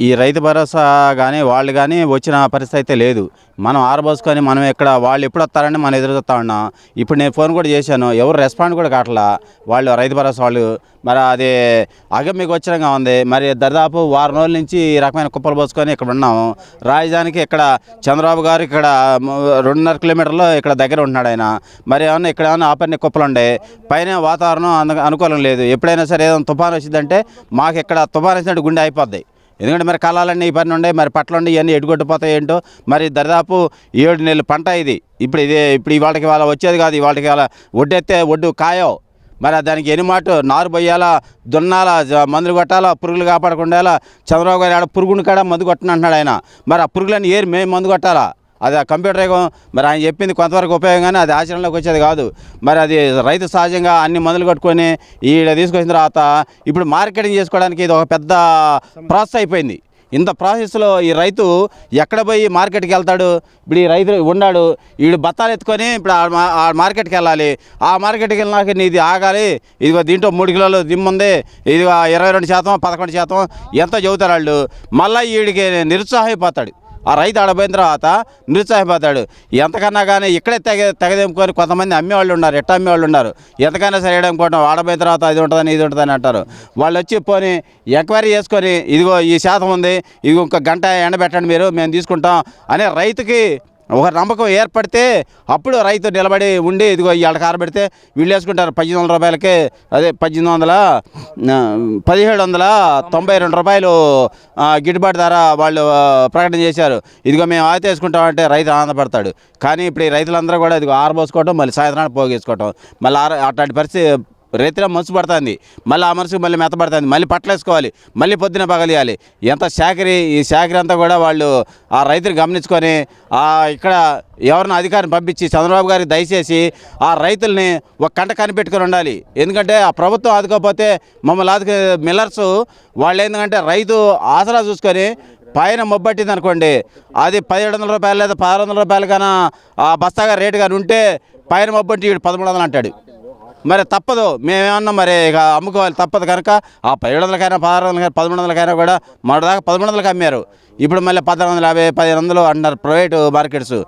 ఈ రైతు భరోసా కానీ వాళ్ళు కానీ వచ్చిన పరిస్థితి అయితే లేదు. మనం ఆరబోసుకొని మనం ఎక్కడ వాళ్ళు ఎప్పుడు వస్తారని మనం ఎదురు చూస్తా ఉన్నాం. ఇప్పుడు నేను ఫోన్ కూడా చేశాను, ఎవరు రెస్పాండ్ కూడా కావట్లా వాళ్ళు రైతు భరోసా వాళ్ళు. మరి అది అగమ్య గోచరంగా ఉంది. మరి దాదాపు వారం రోజుల నుంచి ఈ రకమైన కుప్పలు పోసుకొని ఇక్కడ ఉన్నాము. రాజధానికి ఇక్కడ చంద్రబాబు గారు ఇక్కడ 2.5 కిలోమీటర్లు ఇక్కడ దగ్గర ఉంటున్నాడు ఆయన. మరి ఏమన్నా ఇక్కడ ఏమన్నా ఆపన్న కుప్పలు ఉండే పైన వాతావరణం అనుకూలం లేదు. ఎప్పుడైనా సరే ఏదైనా తుఫాను వచ్చిందంటే మాకు ఇక్కడ తుఫాను వచ్చినట్టు గుండె అయిపోద్ది. ఎందుకంటే మరి కాలాలన్నీ ఈ పని ఉండే, మరి పట్ల ఇవన్నీ ఎడుగొట్టిపోతాయి ఏంటో. మరి దాదాపు 7 నెలల పంట ఇది. ఇప్పుడు ఇవాళకి వాళ్ళ వచ్చేది కాదు. ఇవాళకి వాళ్ళ ఒడ్డెత్తే ఒడ్డు కాయో. మరి దానికి ఎనిమాటు నారు పోయాలా, దున్నాలా, మందులు కొట్టాలా, పురుగులు కాపాడకుండా. చంద్రబాబు గారు ఆడ పురుగుని కాడ మందు కొట్టనంటున్నాడు ఆయన. మరి ఆ పురుగులని ఏరి మేము మందు కొట్టాలా? అది ఆ కంప్యూటర్ యుగం. మరి ఆయన చెప్పింది కొంతవరకు ఉపయోగంగానే అది ఆచరణలోకి వచ్చేది కాదు. మరి అది రైతు సహజంగా అన్ని మందులు కట్టుకొని ఈడ తీసుకొచ్చిన తర్వాత ఇప్పుడు మార్కెటింగ్ చేసుకోవడానికి ఇది ఒక పెద్ద ప్రాసెస్ అయిపోయింది. ఇంత ప్రాసెస్లో ఈ రైతు ఎక్కడ పోయి మార్కెట్కి వెళ్తాడు? ఇప్పుడు ఈ రైతు ఉన్నాడు, వీడు బత్తాలు ఎత్తుకొని ఇప్పుడు ఆ మార్కెట్కి వెళ్ళాలి. ఆ మార్కెట్కి వెళ్ళినాక నీది ఆగాలి. ఇదిగో దీంట్లో 3 కిలోలు దిమ్ముంది, ఇదిగో 22%, 11% ఎంతో చెబుతారు వాళ్ళు. మళ్ళీ వీడికి నిరుత్సాహమైపోతాడు. ఆ రైతు ఆడపోయిన తర్వాత నిరుత్సాహపోతాడు. ఎంతకన్నా కానీ ఇక్కడే తెగదెంపుకొని కొంతమంది అమ్మేవాళ్ళు ఉన్నారు, అమ్మేవాళ్ళు ఉన్నారు. ఎంతకైనా సరే వేయడం ఆడపోయిన తర్వాత అది ఉంటుందని ఇది ఉంటుందని అంటారు. వాళ్ళు వచ్చి పోని ఎంక్వైరీ చేసుకొని ఇదిగో ఈ శాతం ఉంది, ఇదిగో ఇంకొక గంట ఎండబెట్టండి మీరు, మేము తీసుకుంటాం అనే రైతుకి ఒక నమ్మకం ఏర్పడితే అప్పుడు రైతు నిలబడి ఉండి ఇదిగో ఇవాళ కారబెడితే వీళ్ళు వేసుకుంటారు 1800 రూపాయలకే. అదే 1792 రూపాయలు గిట్టుబాటు ధర వాళ్ళు ప్రకటన చేశారు. ఇదిగో మేము ఆయితే వేసుకుంటామంటే రైతు ఆనందపడతాడు. కానీ ఇప్పుడు ఈ రైతులందరూ కూడా ఇదిగో ఆరబోసుకోవటం, మళ్ళీ సాయంత్రానికి పోగేసుకోవటం, మళ్ళీ అట్లాంటి పరిస్థితి రైతుల మనసు పడుతుంది. మళ్ళీ ఆ మనసుకు మళ్ళీ మెత్తపడుతుంది. మళ్ళీ పట్టలేసుకోవాలి, మళ్ళీ పొద్దున పగలియాలి. ఎంత ఈ శాఖరి అంతా కూడా వాళ్ళు ఆ రైతుని గమనించుకొని ఇక్కడ ఎవరిని అధికారిని పంపించి చంద్రబాబు గారికి దయచేసి ఆ రైతుల్ని ఒక కంట కనిపెట్టుకొని ఉండాలి. ఎందుకంటే ఆ ప్రభుత్వం ఆదుకోకపోతే మమ్మల్ని ఆదుకునే మిల్లర్స్ వాళ్ళు ఏంటంటే రైతు ఆసరా చూసుకొని పైన మొబ్బట్టింది అనుకోండి, అది 1700 రూపాయలు లేదా 1600 రూపాయలు కన్నా ఆ బస్తాగా రేటు కానీ ఉంటే పైన మొబ్బట్టి 1300 అంటాడు. మరి తప్పదు, మేమేమన్నా మరి ఇక అమ్ముకోవాలి తప్పదు. కనుక ఆ 1700కైనా 1600కైనా 1300కైనా కూడా మన దాకా 1300కి అమ్మారు. ఇప్పుడు మళ్ళీ 1450, 1500 అంటున్నారు ప్రైవేటు మార్కెట్స్.